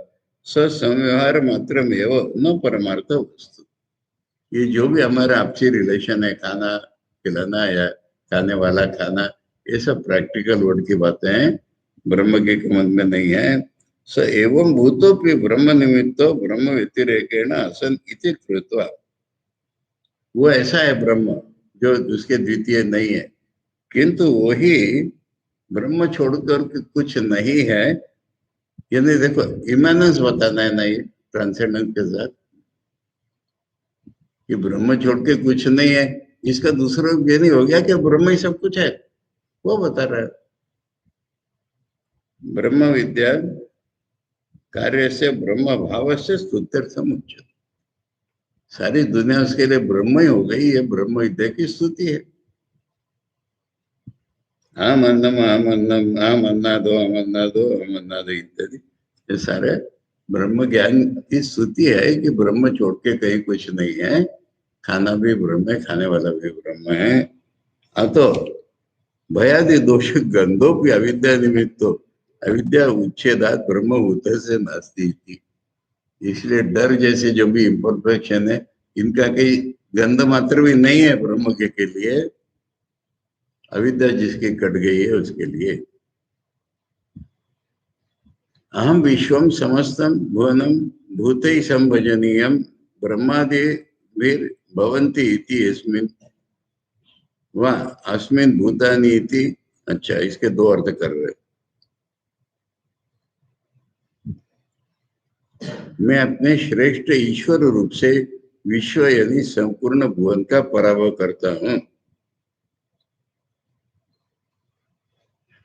स संव्यवहार मात्र न परमार्थ वस्तु। ये जो भी हमारा आपसी रिलेशन है, खाना खिलाना या खाने वाला खाना, ये सब प्रैक्टिकल वर्ड की बातें हैं, ब्रह्म के मन में नहीं है। स एवं भूतोपि ब्रह्म निमित्तो ब्रह्म व्यतिरेकेण असन इति कृत्वा, वो ऐसा है ब्रह्म जो उसके द्वितीय नहीं है, किंतु वही ब्रह्म छोड़कर कुछ नहीं है। यानी देखो इमानेंस बताना है ना, ये ट्रांसेंडेंस के साथ कि ब्रह्म छोड़ के कुछ नहीं है, इसका दूसरा ये नहीं हो गया कि ब्रह्म ही सब कुछ है, वो बता रहा है। ब्रह्म विद्या कार्य से ब्रह्म भाव से स्तुत्यर्थम उच्चते, सारी दुनिया उसके लिए ब्रह्म ही हो गई, ये ब्रह्म विद्या की स्तुति है। आम अन्नम आम अन्नम आम अन्नादो आम अन्नादो आम अन्नादो इत्यादि, ये सारे ब्रह्म ज्ञान की स्तुति है कि ब्रह्म छोड़ के कहीं कुछ नहीं है, खाना भी ब्रह्म है, खाने वाला भी ब्रह्म है। अतो भयादि दोष गंधोपि अविद्या निमित्तो अविद्या उच्छेदात ब्रह्म भूत से नास्ति, इसलिए डर जैसे जो भी इम्परफेक्शन है, इनका कहीं गंध मात्र भी नहीं है ब्रह्म के लिए। अविद्या जिसकी कट गई है उसके लिए। अहम विश्वम समस्तम भुवनम भूतै संभजनीयम ब्रह्मादि वीर भवन्ति इति अस्मिन् वा अस्मिन् भूतानि इति। अच्छा, इसके दो अर्थ कर रहे। मैं अपने श्रेष्ठ ईश्वर रूप से विश्व यानी संपूर्ण भुवन का पराभव करता हूं।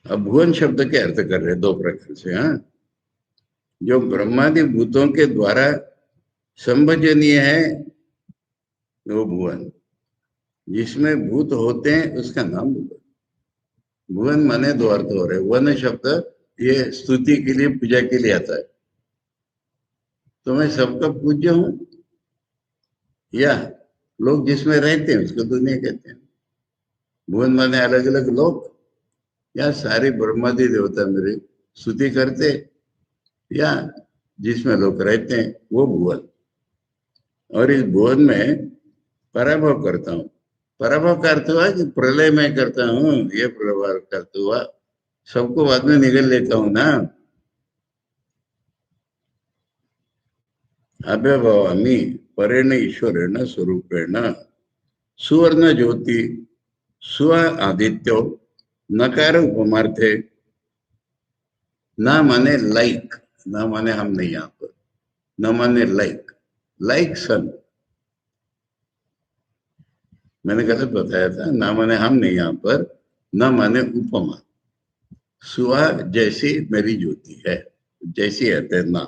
अब भुवन शब्द के अर्थ कर रहे दो प्रकार से। हाँ, जो ब्रह्मादि भूतों के द्वारा संभजनीय है, वो भुवन, जिसमें भूत होते हैं उसका नाम भुवन। भुवन माने दो अर्थ हो रहे। वन शब्द ये स्तुति के लिए, पूजा के लिए आता है। तो मैं सबका पूज्य हूं, या लोग जिसमें रहते हैं उसको दुनिया कहते हैं। भुवन माने अलग अलग लोग, या सारे ब्रह्मादि देवता मेरी स्तुति करते, या जिसमें लोग रहते हैं वो भुवन। और इस भुवन में पराभव करता हूँ। पराभव का अर्थ हुआ कि प्रलय में करता हूँ, ये प्रभाव करता हुआ सबको बाद में निगल लेता हूँ ना। अभ्यभवामि परेण ईश्वरेण स्वरूपेण सुवर्ण ज्योति स्व आदित्यो नकार उपमार्थे। ना माने लाइक, ना माने हम नहीं यहाँ पर, न माने लाइक, लाइक सन, मैंने गलत बताया था। ना माने हम नहीं यहाँ पर, न माने उपमा। सुहा जैसी मेरी ज्योति है, जैसी है ना।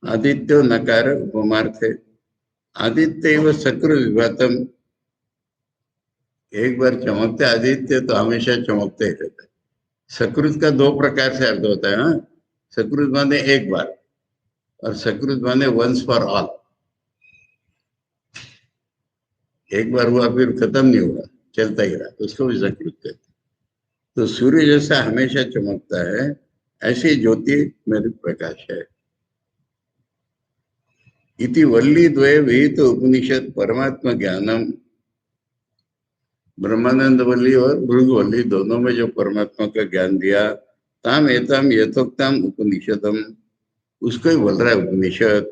आदित्यो नकार उपमार्थे। आदित्य व शक्रु विभातम, एक बार चमकते आदित्य तो हमेशा चमकते ही रहता है। सकृत का दो प्रकार से अर्थ होता है। हाँ, सकृत माने एक बार, और सकृत माने वंस फॉर ऑल। एक बार हुआ फिर खत्म नहीं हुआ, चलता ही रहा, उसको भी सकृत कहते हैं। तो सूर्य जैसा हमेशा चमकता है, ऐसी ज्योति मेरी प्रकाश है। इति वल्ली द्वय विहित उपनिषद परमात्मा ज्ञानम, ब्रह्मानंद वल्ली और भृगु वल्ली दोनों में जो परमात्मा का ज्ञान दिया, ताम एताम यथोक्ताम उपनिषदम, उसको ही बोल रहा है उपनिषद।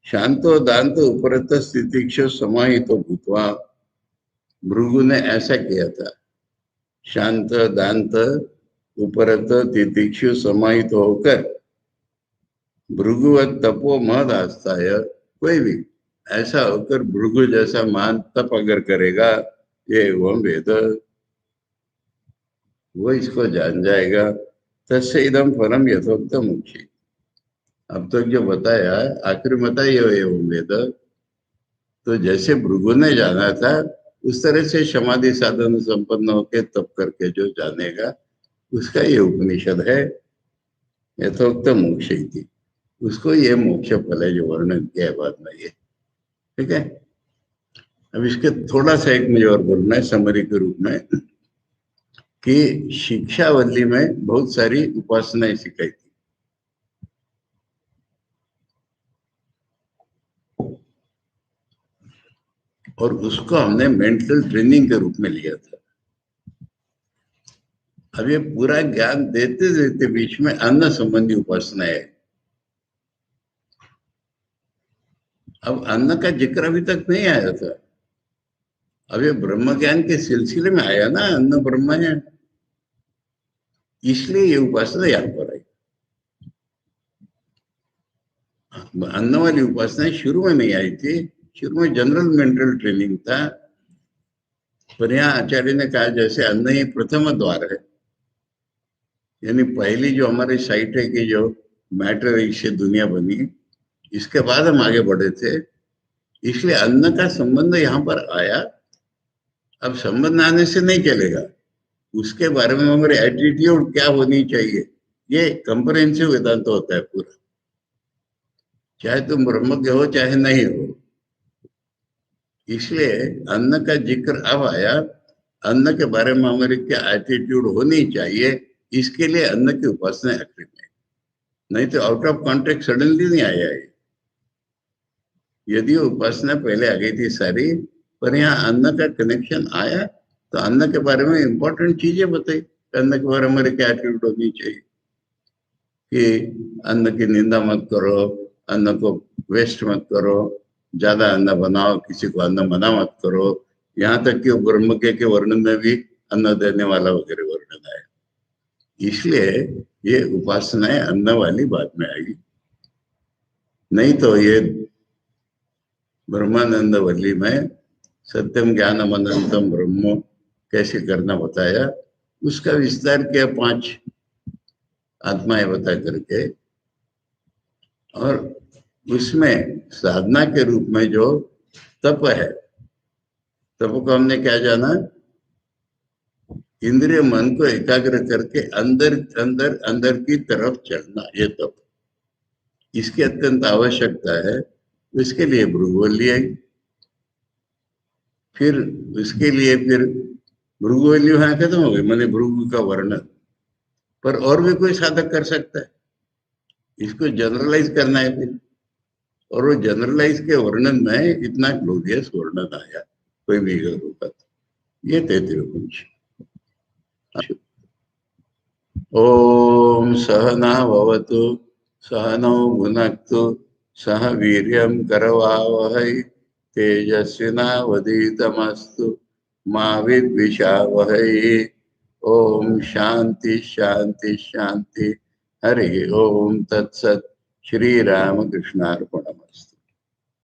शांतो दांत उपरत स्थितिक्ष समाहित भूतवा, भृगु ने ऐसा किया था। शांत दांत उपरत तितिक्षु समाहित होकर भृगुवत तपो मद आस्थाय, कोई भी ऐसा होकर भृगु जैसा मान तप अगर करेगा, ये एवं वेद, वो इसको जान जाएगा। तस्य इदम फलम यथोक्त मुक्षी, अब तक जो बताया आखिर बताइए एवं वेद, तो जैसे भृगु ने जाना था उस तरह से समाधि साधन संपन्न होकर तप करके जो जानेगा उसका ये उपनिषद है। यथोक्त मोक्ष, उसको ये मोक्ष फल है जो वर्णन किया है बाद में ये। ठीक है, अब इसके थोड़ा सा एक मुझे और बोलना है समरी के रूप में, कि शिक्षावल्ली में बहुत सारी उपासनाएं सिखाई थी। और उसको हमने मेंटल ट्रेनिंग के रूप में लिया था। अब ये पूरा ज्ञान देते देते बीच में अन्न संबंधी उपासना है। अब अन्न का जिक्र अभी तक नहीं आया था, अब ये ब्रह्म ज्ञान के सिलसिले में आया ना, अन्न ब्रह्म है, इसलिए ये उपासना यहाँ पर आई। अन्न वाली उपासना शुरू में नहीं आई थी, शुरू में जनरल मेंटल ट्रेनिंग था। पर यहाँ आचार्य ने कहा जैसे अन्न ही प्रथम द्वार है, यानी पहली जो हमारी साइट है कि जो मैटर से दुनिया बनी, इसके बाद हम आगे बढ़े थे, इसलिए अन्न का संबंध यहाँ पर आया। अब संबंध आने से नहीं चलेगा, उसके बारे में हमारी एटीट्यूड क्या होनी चाहिए, ये कंप्रहेंसिव वेदांत होता है पूरा। चाहे तुम ब्रह्मज्ञ हो चाहे नहीं हो, इसलिए अन्न का जिक्र अब आया। अन्न के बारे में हमारी क्या एटीट्यूड होनी चाहिए, इसके लिए अन्न की उपासना आखिर में, नहीं तो आउट ऑफ कॉन्टेक्स्ट सडनली नहीं आया है। यदि उपासना पहले आ गई थी सारी, पर यहाँ अन्न का कनेक्शन आया तो अन्न के बारे में इंपॉर्टेंट चीजें बताई। अन्न के बारे में हमारी क्या एटीट्यूड होनी चाहिए, कि अन्न की निंदा मत करो, अन्न को वेस्ट मत करो, ज्यादा अन्न बनाओ, किसी को अन्न मना मत करो। यहाँ तक कि ब्रह्म के वर्णन में भी अन्न देने वाला वगैरह वर्णन है। इसलिए ये उपासनाएं अन्न वाली बात में आई, नहीं तो ये ब्रह्मानंद वल्ली में सत्यम ज्ञानम अनंतम ब्रह्म कैसे करना बताया, उसका विस्तार किया 5 आत्माएं बता करके। और उसमें साधना के रूप में जो तप है। तप को हमने क्या जाना? इंद्रिय मन को एकाग्र करके अंदर अंदर अंदर की तरफ चलना, ये तप। इसकी अत्यंत आवश्यकता है। इसके लिए भृगुवल्ली आई। फिर उसके लिए फिर भृगुवल्ली वहां खत्म हो गई, मैंने भृगु का वर्णन। पर और भी कोई साधक कर सकता है, इसको जनरलाइज करना है फिर। और वो जनरलाइज के वर्णन में इतना ग्लोरियस वर्णन आया, कोई भी होगा। ये तैत्तिरीय। ओम सहना भवतु, सहनौ भुनक्तु, सह वीर्यं करवावहै, तेजस्विनावधीतमस्तु मा विद्विषावहै। ओम शांति शांति शांति। हरि ओम तत्सत। श्री राम कृष्णार्पणम्।